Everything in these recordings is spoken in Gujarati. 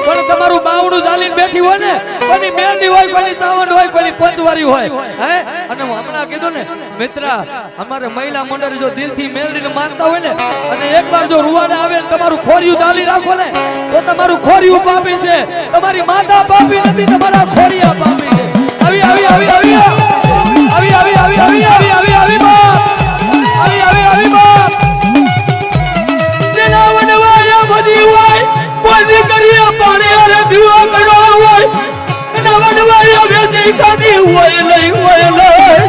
પણ તમારું બાવડું ચાલીને બેઠી હોય ને, કોની મેરડી હોય, કોની ચાવંડ હોય, કોની પંચવારી હોય, હે? અને હું હમણાં કીધું ને મિત્ર, અમારે મહિલા મંડળ જો દિલથી મેરડીને માનતા હોય ને, અને એકવાર જો રૂવાડે આવે ને તમારું ખોરિયું ચાલી રાખો ને, તો તમારું ખોરિયું પાપી છે, તમારી માતા પાપી નથી, તમારા ખોરિયા પાપી છે. આવી આવી આવી આવી આવી આવી આવી આવી આવી આવી આવી બાપ, આવી આવી આવી બાપ, જેના વનવાયા બધી હોય, બોલી કરીએ પાણી અરે દીવા કરો હોય, એના વનવાયા બેસી ખાધી હોય લઈ હોય લઈ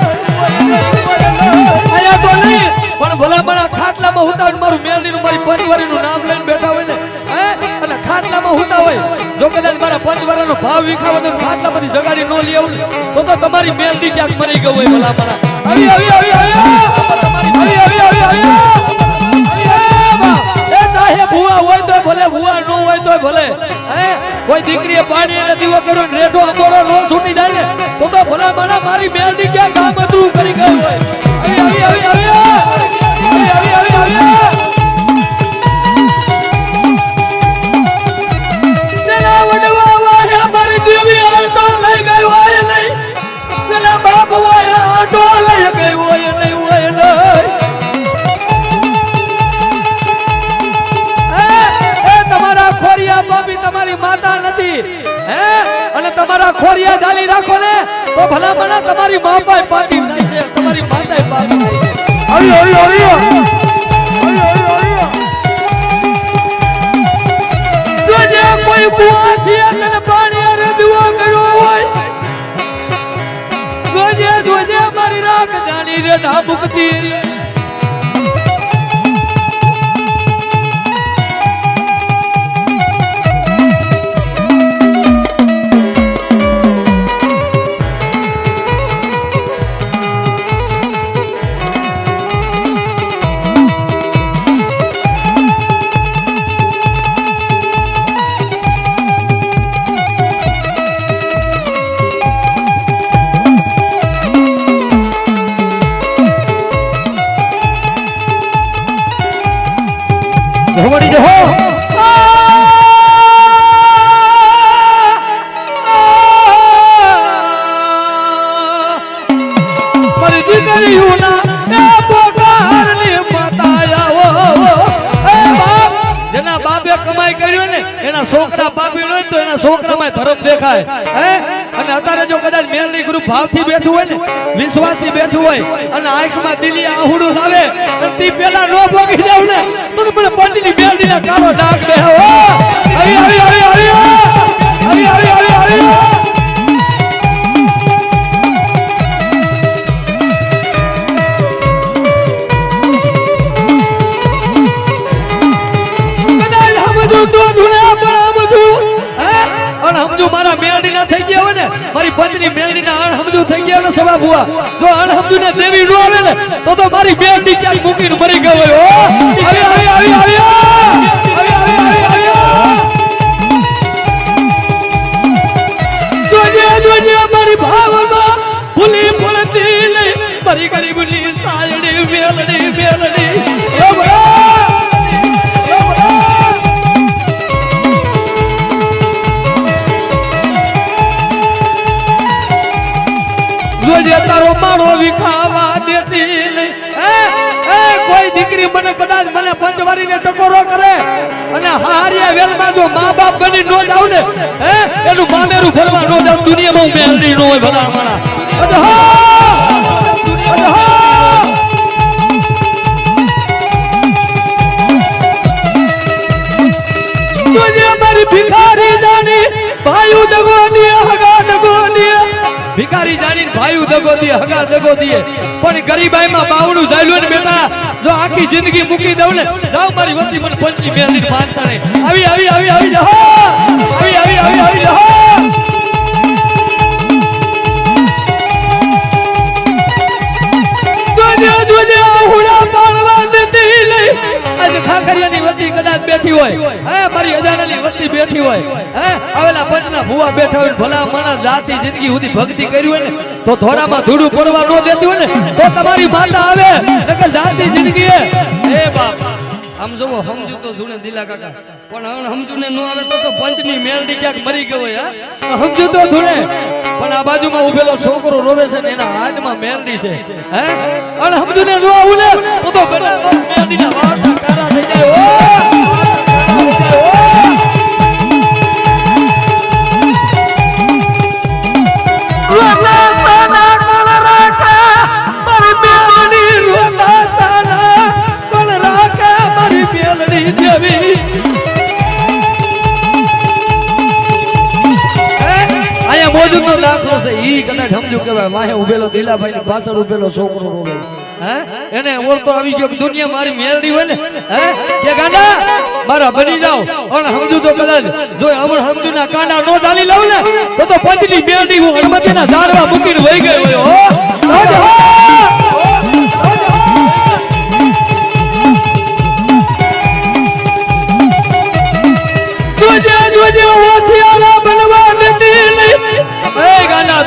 આયા તો નહીં, પણ ભલામણા ખાટલામાં હુતા હોય, મારું મેરડીનું મારી પંચવારીનું નામ લઈને બેઠા હોય ને, હે? અને ખાટલામાં હુતા હોય, જો કદાચ મારા પંચવારાનો ભાવ વિખાવો તો ખાટલામાંથી જગાડી નો લઈ આવું તો તમારી મેરડી ક્યાંક મરી ગયું હોય. ભલામણા આવી આવી આવી આવી આવી આવી આવી ચાહે ભૂવા હોય તો ભલે, ભૂવા ન હોય તો ભલે, હે? કોઈ દીકરીએ પાણી અને દીવો કર્યો ને રેઠો અંબોડો નો છૂટી જાય ને, તો ભલામણા મારી મેરડી ક્યાં કામ અધૂરું કરી ગયું હોય. આવી આવી આવી આવી આવી આવી આવી તેના વડવા વાયા મારી દેવી આટો લઈ ગઈ હોય નહીં, તેના બાપ વાયા આટો લઈ ગઈ હોય નહીં હોય નહીં. તમારા ખોરિયા બાપી તમારી માતા નથી, હે? અને તમારા ખોરિયા જાલી રાખો ને, તો ભલામણા તમારી માતા પાટી થાય છે, તમારી માતા પાટી થાય છે. આવી આવી આવી જોજે કોઈ કુવા છે તને પાણી અરે દીવો કર્યો હોય, જોજે જોજે મારી રાખ જાની રે ઢાબુકતી. ઘોડી જો મારી દીકરીઓ ના એ પોતાની માતાયાઓ, એ બાપ જેના બાપે કમાઈ કર્યો ને એના છોકરા પાપી હોય તો એના છોકરામાં ધર્મ દેખાય, હે? અને અત્યારે જો કદાચ મેરડી ગ્રુપ ભાવથી બેઠું હોય ને, વિશ્વાસથી બેઠું હોય, અને આંખમાં દિલી આહુડું લાવે તે પેલા નો ભોગી જાવ ને, તો મને પંડીની મેરડીના કાળો ડાઘ દે. આવી આવી આવી આવી આવી આવી આવી આવી અણહમજુ મારા મેરડી ના થઈ ગયા હોય ને, મારી પત્ની મેરડી ના અણહમજુ થઈ ગયા ને સવા ભુવા, જો અણહમજુ ને દેવી નો આવે ને, તો મારી મેરડી ક્યાંક મૂકીને મરી ગયો હોય. આવી આવી આવી આવી આવી આવી આવી જોજે જોજે મારી ભાવમાં ભૂલી પડતી નહીં, મારી ગરીબની સાયડી મેલડી મેલડી જોજે તારો મારો વિખાવા દેતી નહીં. કોઈ દીકરી મને કદાચ મને પંચવારીને ટકોરો કરે અને હારિયા વેલમાં જો મા બાપ બની નો જાવ ને, એનું મામેરું ભરવા નો જાવ, દુનિયામાં હું મેલડી નો હોય ભલામણા. જોજે મારી ભિખારી જાની ભાઈ દગો દિયે હગા દગો દિયે, ભિખારી જાની ભાઈ દગો દિયે હગા દગો દિયે, પણ ગરીબાઈમાં બાવડું જાયલું ને બેટા, જો આખી જિંદગી મૂકી દઉં ને, જાવ મારી વતી મને પંચની મેરડી માનતા નહીં. આવી આવી આવી આવી જા, આવી આવી આવી આવી જા. જોજે જોજે હુડા પાડવા દેતી નહીં, આજે ખાખરિયાની વતી કદાચ બેઠી હોય, હે? મારી અજાણાની વતી બેઠી હોય, હે? આવેલા પંચના ભુવા બેઠા હોય, ભલા માણસ જાતી જિંદગી સુધી ભક્તિ કરી હોય ને, તો ધોરામાં ધૂળું પડવા ન દેતી હોય ને, તો તમારી માતા આવે નકર જાતી જિંદગી. એ બાપ આમ જોવો સમજુ તો ધૂણે દિલા કાકા પણ હવે સમજુ ને ન આવે તો પંચની મેલડી ક્યાંક મરી ગયો હોય હા સમજુ તો ધૂણે પણ આ બાજુમાં ઉભેલો છોકરો રોવે છે ને એના હાથમાં મેલડી છે હે અને સમજુ ને ન આવું ને તો ગળામાં મેલડીના વાળના કારા થઈ જાય મોજનો દાખલો છે ઈ કદાચ સમજુ કેવાય વાહે ઉભેલો દિલાભાઈ ની પાછળ ઉભેલો છોકરો રોવે હે એને ઓળતો આવી ગયો કે દુનિયા મારી મેલડી હોય ને હે કે ગાંડા મારા બની જાવ અને સમજુ તો કદાચ જો અમર સમજુ ના કાંડા નો ચાલી લઉં ને તો પંચની મેલડી હું હનુમતી ના ઝાડવા મૂકીને વહી ગયો હો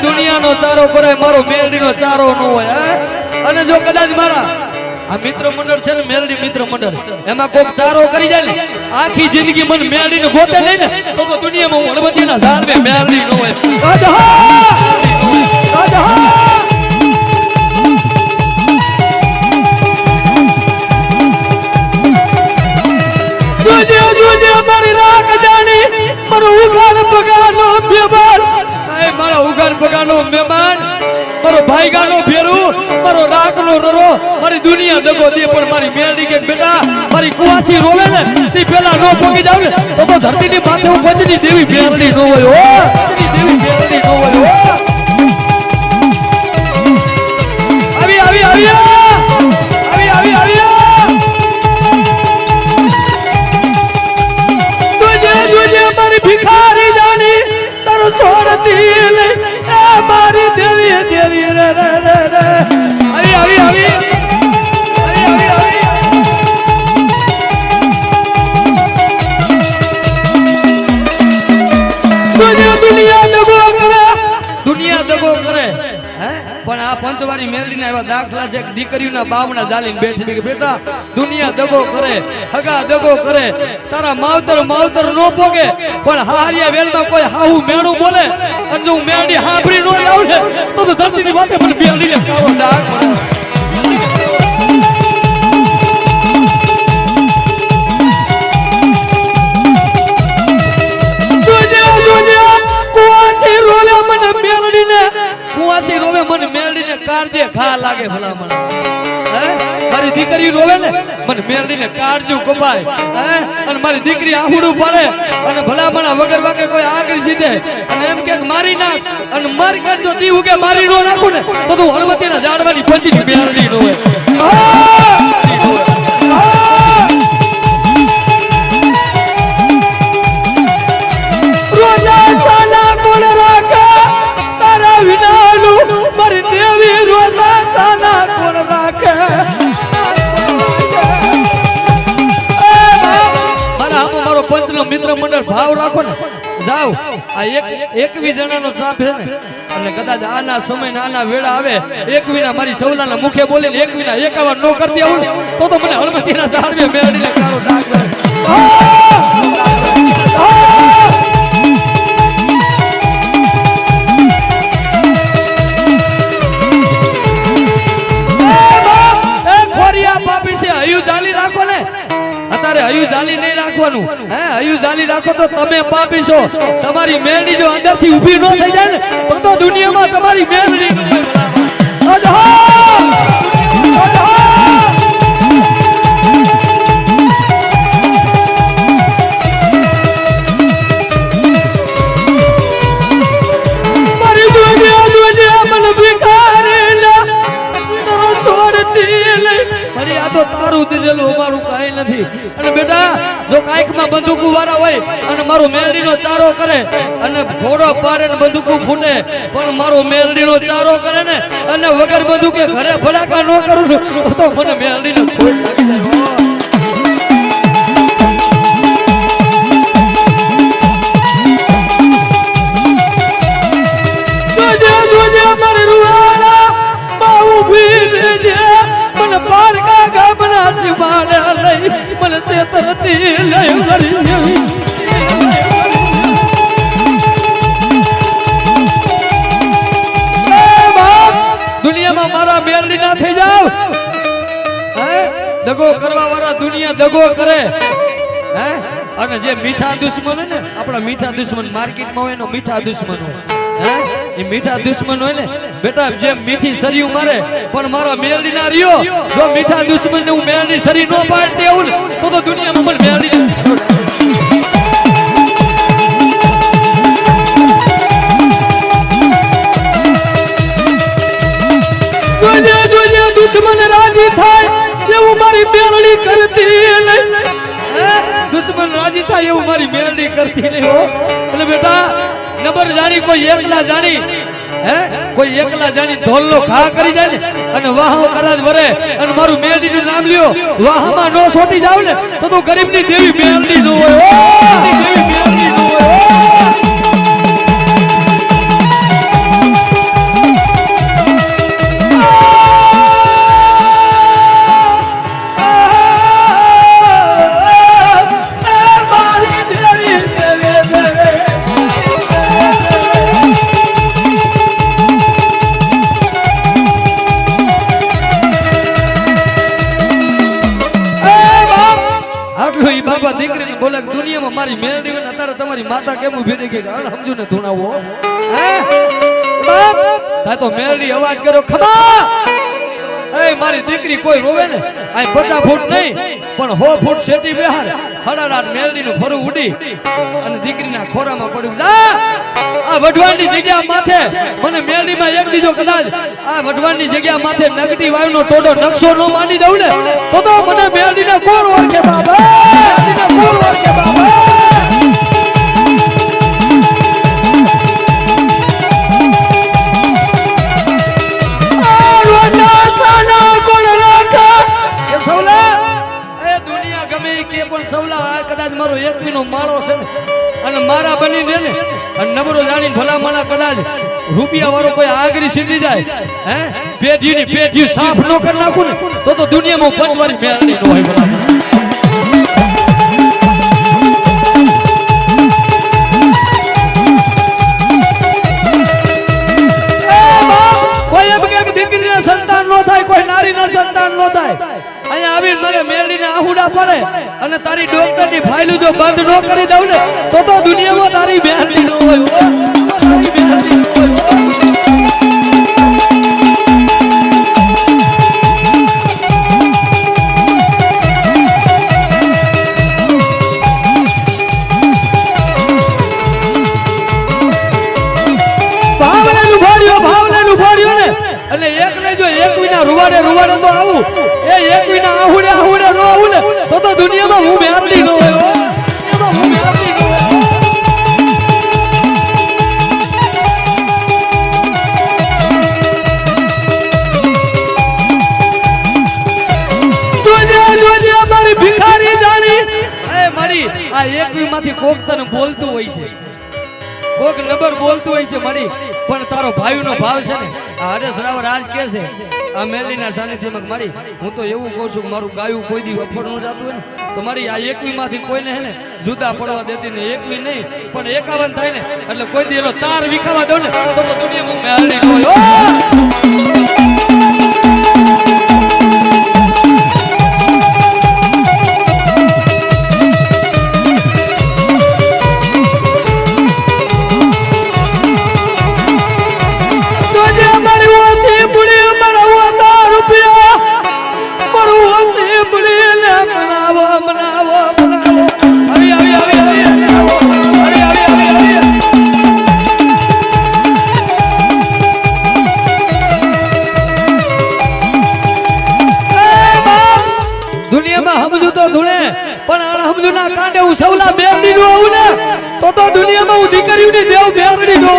દુનિયાનો ચારો કરે મારો મેલડીનો ચારો ન હોય અને જો કદાચ મારા આ મિત્ર મંડળ છે ને મેલડી મિત્ર મંડળ એમાં કોક ચારો કરી જાય ને આખી જિંદગી મને મેલડીને ગોતે નહીં ને તો દુનિયામાં હું હળવદીના ઝાડ મે મેલડી ન હોય મારી રાખ જાણી મારો ઉગાન પગાનો બેબાર મારા ઉગાન પગાનો મહેમાન મારો ભાઈગાનો ભેરું મારો રાખનો રરો મારી દુનિયા દગો દે પણ મારી મેલડી કે બેટા મારી કુવાસી રોવે ને તે પેલા નો પોગી જાવ ને તો ધરતીની માથે હું પંચની દેવી મેલડી નો હોય હો પંચની દેવી મેલડી નો હોય હો આવી આવી આવી આવી આવી આવી तुझे मारी भिखारी जानी तारो छोड़ती ले ए मारी देवी देवी रे रे रे रे આવી આવી આવી આવી આવી દુનિયા દગો કરે હે પણ આ પંચવારી મેલડીના એવા દાખલા છે કે દીકરીઓના બાવણા જાલીને બેઠી કે બેટા દુનિયા દગો કરે હગા દગો કરે તારા માવતર નો પોગે પણ હારિયા વેલમાં કોઈ હાહુ મેણું બોલે અને જો મેલડી હાંભરી નો આવ ને તો ધરતીની વાતે પણ મેલડીને કાળો ડાઘ કુવાસી રોવે મને મેલડીને કાળજે ખા લાગે ભલામણ હે મારી દીકરી રોવે ને મને મેલડીને કાળજું કપાય હે અને મારી દીકરી આહુડું પડે અને ભલામણ વગર વાગે કોઈ આગળ સીધે અને એમ કે મારી નાખ અને મારી કરજો દી ઉગે મારી નો નાખું ને તો તું હળવતીના ઝાડવાની પંચની મેલડી રોવે રોજા સાના કોણ રાખે તારા વિનાનું મારી દેવી રોજા સાના કોણ રાખે મારા આમ મારો પંચનો મિત્ર મંડળ ભાવ રાખો ને જાવ આ એક 21 જણાનો ટ્રાફ છે ને અને કદાચ આના સમય આના વેળા આવે 21 મારી સૌલાના મુખે બોલીને 21 51 નો કરતી આવું તો મને હળમતીના ઝાડવે મેળડીને કાળો ડાઘ હયું જાલી નહીં રાખવાનું હે હયું જાલી રાખો તો તમે પાપી છો તમારી મેલડી જો અંદરથી ઊભી ન થઈ જાય ને તો દુનિયામાં તમારી મેલડી મારી દુનિયા મને ભિખારી છોડતી મારી આ તો તારું દીધેલું અમારું કાઈ નથી અને બેટા જો કાઈકમાં બંદૂકો વાળા હોય અને મારો મેલડીનો ચારો કરે અને ઘોડો પારે ને બંદૂકો ફૂટે પણ મારો મેલડીનો ચારો કરે ને અને વગર બંદૂકે ઘરે ભડાકા ન કરું તો મને મેલડીને ખોટ લાગી જાય મારી રૂવાડા બાઉ ભીલ જે મને પાર કા કામના શિવાને લઈ મને છેતરતી લઈ મરી દુનિયામાં મારા મેલડી ના થઈ જાવ દગો કરવા વાળા દુનિયા દગો કરે હે અને જે મીઠા દુશ્મન ને આપણા મીઠા દુશ્મન માર્કેટમાં હોય એનો મીઠા દુશ્મન હોય હે એ મીઠા દુશ્મન હોય ને બેટા જે મીઠી સરિયું મારે પણ મારા મેલડી ના રહ્યો જો મીઠા દુશ્મન ને હું મેલડી સરી નો પાડતી આવું ને તો દુનિયામાં મને મેલડી દુશ્મન રાજી થાય એવું મારી મેલડી કરતી નહીં દુશ્મન રાજી થાય એવું મારી મેલડી કરતી નહીં હો એટલે બેટા નબર જાણી કોઈ એકલા જાણી હે કોઈ એકલા જાણી ઢોલનો ઘા કરી જાય ને અને વાહો કરાજ વરે અને મારું મેલડી નું નામ લ્યો વાહમાં નો છોટી જાવ ને તો ગરીબની દેવી મેલડી નો હોય દેવી મેલડી નો હોય દીકરીને બોલે દુનિયામાં મારી મેલડી હોય અત્યારે તમારી માતા કેમ ઉભી રહી ગઈ સમજુ ને ધૂણાવો હે બાપ તા તો મેલડી અવાજ કર્યો ખબા એ મારી દીકરી કોઈ રોવે ને આ 50 ફૂટ નહીં પણ 100 ફૂટ શેટી બેહાર હડાડાટ મેલડી નું ફરું ઉડી અને દીકરીના ખોરામાં પડ્યું જા આ વઢવાણની જગ્યા માથે મને મેલડીમાં એક દીજો કદાચ આ વઢવાણની જગ્યા માથે નગટી વાયુનો ટોડો નકશો નો માંડી દઉં ને તો મને મેલડીને કોણ ઓળખે બાબા મેલડીને કોણ ઓળખે બાબા કદાચ મારો એકવીનો માળો છે ને અને મારા બની દે ને અને નબળો જાણી ભલા માણા કદાચ રૂપિયા વાળો કોઈ આગરી સીધી જાય હે પેઢીની પેઢી સાફ નો કરી નાખું ને તો દુનિયામાં પંચવારી મેળણી નો હોય ભલા કોઈ એક દીકરીના સંતાન નો થાય કોઈ નારીના સંતાન નો થાય અહીંયા આવીને મારે મેલડીને આહુડા પડે અને તારી ડોક્ટરની ફાઇલ જો બંધ ન કરી દઉં ને તો દુનિયામાં તારી મેલડી ન હોય તારી મેલડી ન હોય ભાવલેનું ભર્યો ને અને એક ને જો એક વિના રૂવાડે તો આવું એ એક વિના આહુડે નો આવું ને તો દુનિયામાં હું મેલડી નો હોય હું મેલડી નો હોય જોજે મારી ભિખારી જાણી એ મારી આ એક માંથી કોક તને બોલતું હોય છે કોક નંબર બોલતું હોય છે મારી પણ તારો ભાઈનો ભાવ છે ને આ હરેશ રાવ રાજ કે છે આ મેલીના સાનિધ્યમાં મારી હું તો એવું કહું છું કે મારું ગાયું કોઈ દી વફળ ન જાતું હોય ને તો મારી આ 21 માંથી કોઈને હે ને જુદા પડવા દેતી ને 21 નહીં પણ 51 થાય ને એટલે કોઈ દી એનો તાર વિખાવા દો ને તો દુનિયામાં મેલડી હોય સૌલા બેરડી નો આવું ને તો દુનિયામાં હું દીકરીઓની દેવ બેરડી નો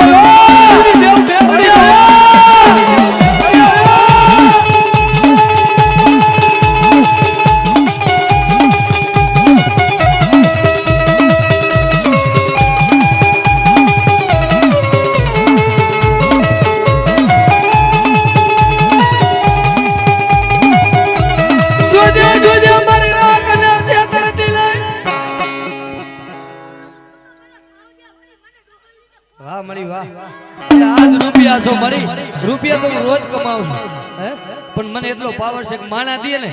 દેવ બેરડી રૂપિયા તો હું રોજ કમાવું હે પણ મને એટલો પાવર છે કે માણા દે ને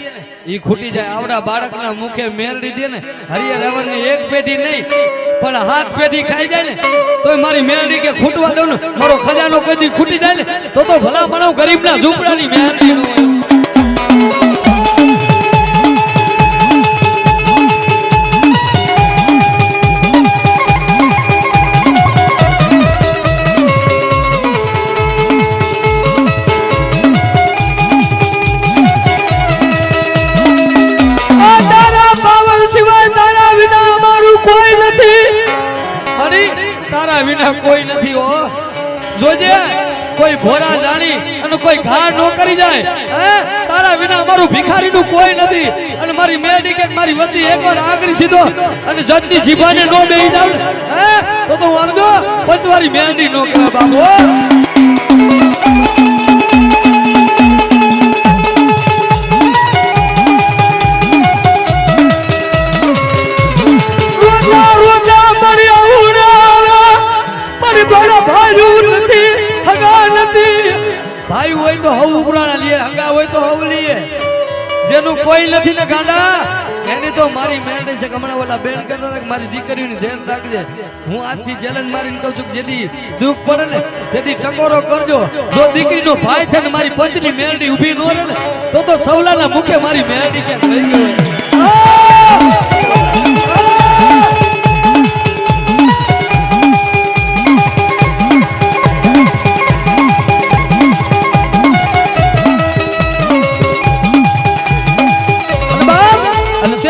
ઈ ખૂટી જાય આવડા બાળકના મુખે મેરડી દે ને હરિયર રવરની એક પેઢી નહીં પણ હાથ પેઢી ખાઈ જાય ને તોય મારી મેરડી કે ખૂટવા દઉં ને મારો ખજાનો કદી ખૂટી જાય ને તો ભલા ભણો ગરીબના ઝૂંપડાની મેરડી નો વિના કોઈ નથી હો જોજે કોઈ ભોરા જાણી અને કોઈ ઘા નો કરી જાય હે તારા વિના અમારું ભિખારીનું કોઈ નથી અને મારી મેરડી કે મારી વતી એકવાર આગળ સીધો અને જજની જીભાને નો બેહી જાવ હે તો હું આમજો પંચવારી મેરડી નો કહે બાબો ભાઈ હોય તો હવ ઉપરાણા લીએ હંગા હોય તો હવ લીએ જેનું કોઈ નથી ને ગાંડા એની તો મારી મેરડી છે હમણાં ઓલા બેન કહેતા હતા કે મારી દીકરીની ધ્યાન રાખજે હું આજથી ચેલેન્જ મારીને કહું છું કે જેથી દુઃખ પડે ને તેથી ટકોરો કરજો જો દીકરીનો ભાઈ થઈને મારી પંચની મેરડી ઊભી ન રહે ને તો સવલાના મુખે મારી મેરડી ક્યાંક રહી ગયો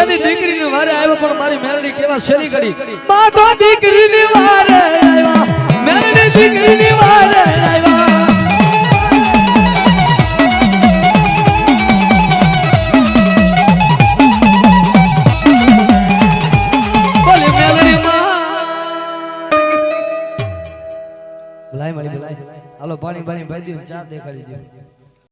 દીકરીની વારે આવ્યો પણ મારી મેરડી કેવા શેરી કરી માધો દીકરીની વારે આવ્યા મેરડી દીકરીની વારે આવ્યા બોલી મેરડી માં લાઈ મારી લાઈ હાલો પાણી પાણી ભાઈ દે ચા દેખાડી દે